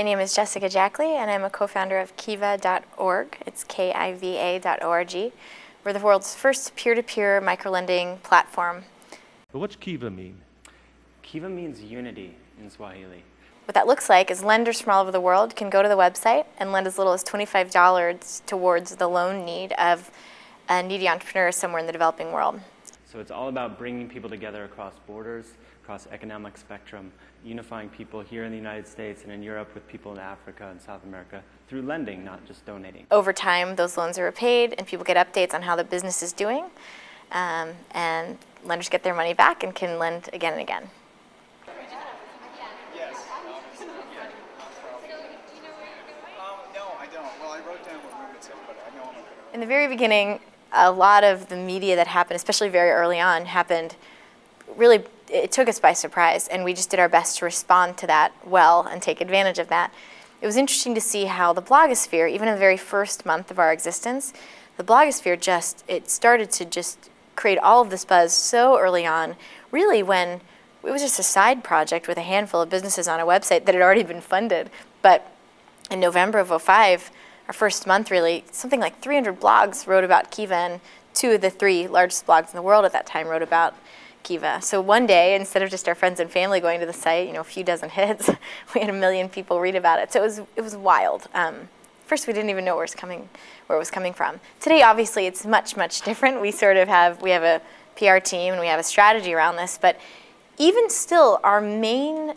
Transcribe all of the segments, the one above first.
My name is Jessica Jackley, and I'm a co-founder of Kiva.org. It's Kiva.org. We're the world's first peer-to-peer microlending platform. But what's Kiva mean? Kiva means unity in Swahili. What that looks like is lenders from all over the world can go to the website and lend as little as $25 towards the loan need of a needy entrepreneur somewhere in the developing world. So it's all about bringing people together across borders, across economic spectrum, unifying people here in the United States and in Europe with people in Africa and South America through lending, not just donating. Over time, those loans are repaid and people get updates on how the business is doing, and lenders get their money back and can lend again and again. No, I don't. Well, I wrote down what Ruben said, but I know I'm In the very beginning, a lot of the media that happened, especially very early on, happened really, it took us by surprise, and we just did our best to respond to that well and take advantage of that. It was interesting to see how the blogosphere, even in the very first month of our existence, the blogosphere it started to just create all of this buzz so early on, really when it was just a side project with a handful of businesses on a website that had already been funded. But in November of '05, our first month really, something like 300 blogs wrote about Kiva, and 2 of the 3 largest blogs in the world at that time wrote about Kiva. So one day, instead of just our friends and family going to the site, a few dozen hits, we had 1 million people read about it. So it was wild. First, we didn't even know where it was coming from. Today, obviously, it's much, much different. We have a PR team and we have a strategy around this. But even still, our main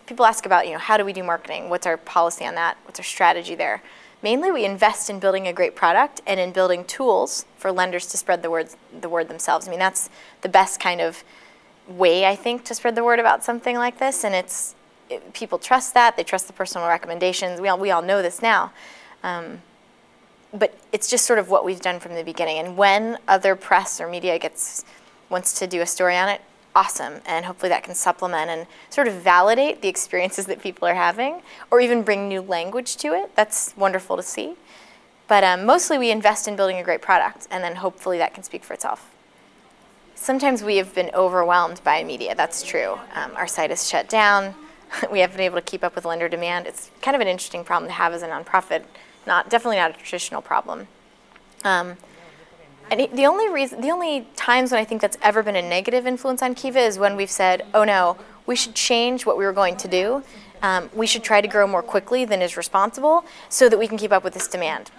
people ask about how do we do marketing? What's our policy on that? What's our strategy there? Mainly, we invest in building a great product and in building tools for lenders to spread the word themselves. I mean, that's the best kind of way, I think, to spread the word about something like this. And people trust that. They trust the personal recommendations. We all know this now. But it's just sort of what we've done from the beginning. And when other press or media wants to do a story on it, awesome, and hopefully that can supplement and sort of validate the experiences that people are having, or even bring new language to it. That's wonderful to see. But mostly we invest in building a great product, and then hopefully that can speak for itself. Sometimes we have been overwhelmed by media, that's true. Our site is shut down. We haven't been able to keep up with lender demand. It's kind of an interesting problem to have as a nonprofit, definitely not a traditional problem. And the only times when I think that's ever been a negative influence on Kiva is when we've said, oh no, we should change what we were going to do. We should try to grow more quickly than is responsible so that we can keep up with this demand.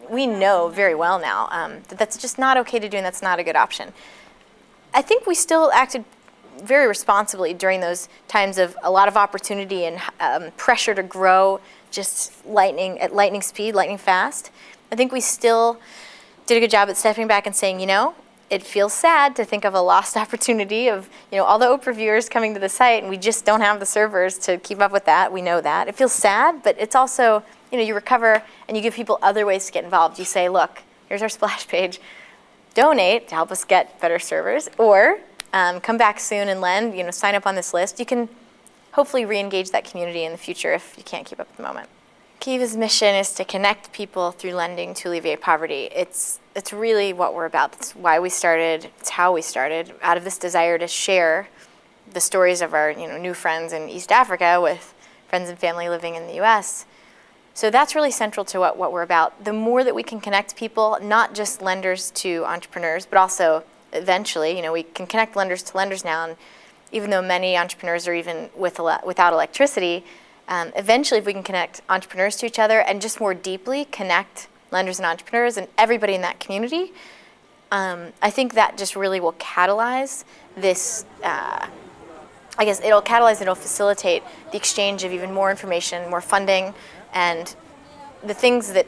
We know very well now that that's just not okay to do, and that's not a good option. I think we still acted very responsibly during those times of a lot of opportunity and pressure to grow just at lightning speed, lightning fast. I think we still did a good job at stepping back and saying, it feels sad to think of a lost opportunity of, all the Oprah viewers coming to the site, and we just don't have the servers to keep up with that. We know that. It feels sad, but it's also, you recover and you give people other ways to get involved. You say, look, here's our splash page. Donate to help us get better servers, or come back soon and lend, sign up on this list. You can hopefully re-engage that community in the future if you can't keep up at the moment. Kiva's mission is to connect people through lending to alleviate poverty. It's really what we're about. That's why we started. It's how we started, out of this desire to share the stories of our new friends in East Africa with friends and family living in the US. So that's really central to what we're about. The more that we can connect people, not just lenders to entrepreneurs, but also eventually, we can connect lenders to lenders now. And even though many entrepreneurs are even without electricity, eventually, if we can connect entrepreneurs to each other and just more deeply connect lenders and entrepreneurs and everybody in that community, I think that just really will catalyze this. It'll facilitate the exchange of even more information, more funding, and the things that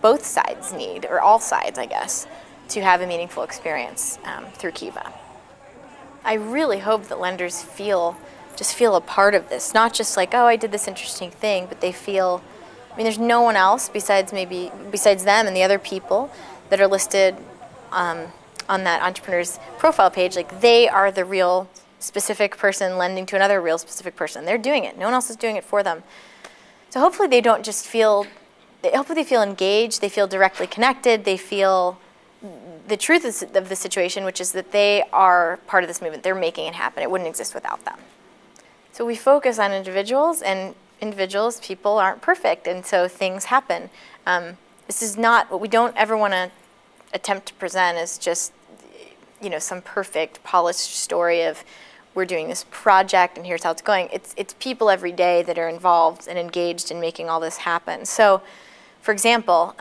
both sides need, or all sides, I guess, to have a meaningful experience through Kiva. I really hope that lenders feel a part of this, not just like, oh, I did this interesting thing, but they feel, there's no one else besides them and the other people that are listed on that entrepreneur's profile page. Like, they are the real specific person lending to another real specific person. They're doing it. No one else is doing it for them. So hopefully they don't just hopefully they feel engaged, they feel directly connected, they feel the truth of the situation, which is that they are part of this movement. They're making it happen. It wouldn't exist without them. So we focus on individuals, and individuals, people aren't perfect, and so things happen. This is not what we don't ever want to attempt to present as just, some perfect, polished story of we're doing this project and here's how it's going. It's people every day that are involved and engaged in making all this happen. So, for example,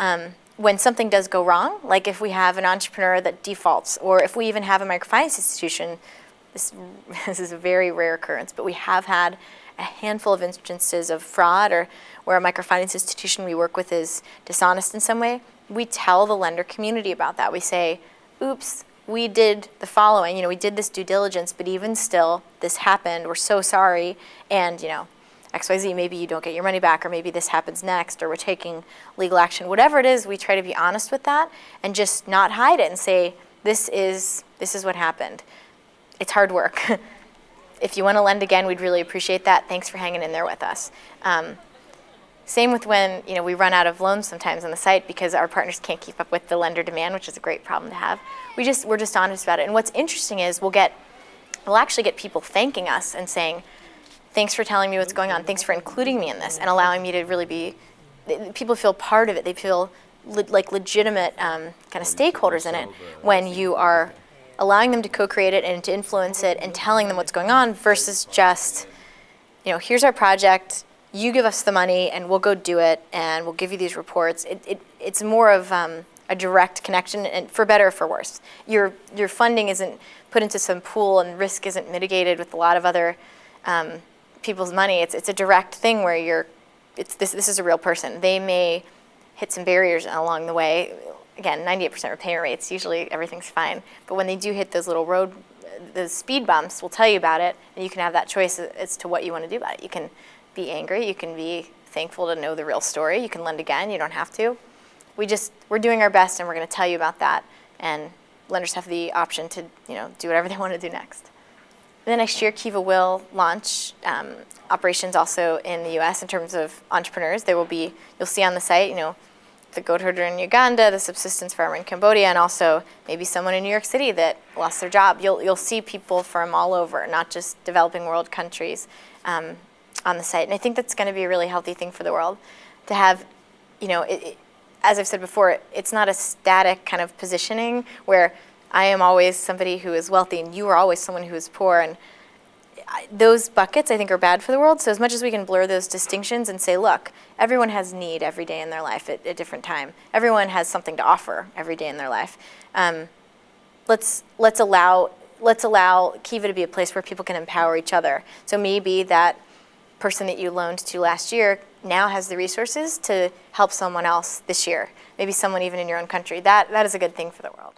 when something does go wrong, like if we have an entrepreneur that defaults, or if we even have a microfinance institution, this is a very rare occurrence, but we have had a handful of instances of fraud or where a microfinance institution we work with is dishonest in some way. We tell the lender community about that. We say, oops, we did the following, we did this due diligence, but even still, this happened, we're so sorry, and, XYZ, maybe you don't get your money back, or maybe this happens next, or we're taking legal action. Whatever it is, we try to be honest with that and just not hide it and say, this is what happened. It's hard work. If you want to lend again, we'd really appreciate that. Thanks for hanging in there with us. Same with when we run out of loans sometimes on the site because our partners can't keep up with the lender demand, which is a great problem to have. We're just honest about it. And what's interesting is we'll actually get people thanking us and saying, thanks for telling me what's going on. Thanks for including me in this and allowing me to really be. People feel part of it. They feel like legitimate kind of stakeholders in it when you are allowing them to co-create it and to influence it and telling them what's going on versus just, here's our project. You give us the money and we'll go do it and we'll give you these reports. It's more of a direct connection, and for better or for worse. Your funding isn't put into some pool and risk isn't mitigated with a lot of other people's money. It's a direct thing where this is a real person. They may hit some barriers along the way. Again, 98% repayment rates, usually everything's fine. But when they do hit those little the speed bumps, we'll tell you about it, and you can have that choice as to what you want to do about it. You can be angry, you can be thankful to know the real story, you can lend again, you don't have to. We're doing our best, and we're going to tell you about that, and lenders have the option to do whatever they want to do next. And then next year, Kiva will launch operations also in the U.S. in terms of entrepreneurs. You'll see on the site, the goat herder in Uganda, the subsistence farmer in Cambodia, and also maybe someone in New York City that lost their job. You'll see people from all over, not just developing world countries, on the site. And I think that's going to be a really healthy thing for the world to have, as I've said before, it's not a static kind of positioning where I am always somebody who is wealthy and you are always someone who is poor. And those buckets, I think, are bad for the world. So as much as we can blur those distinctions and say, look, everyone has need every day in their life at a different time. Everyone has something to offer every day in their life. Let's allow Kiva to be a place where people can empower each other. So maybe that person that you loaned to last year now has the resources to help someone else this year. Maybe someone even in your own country. That is a good thing for the world.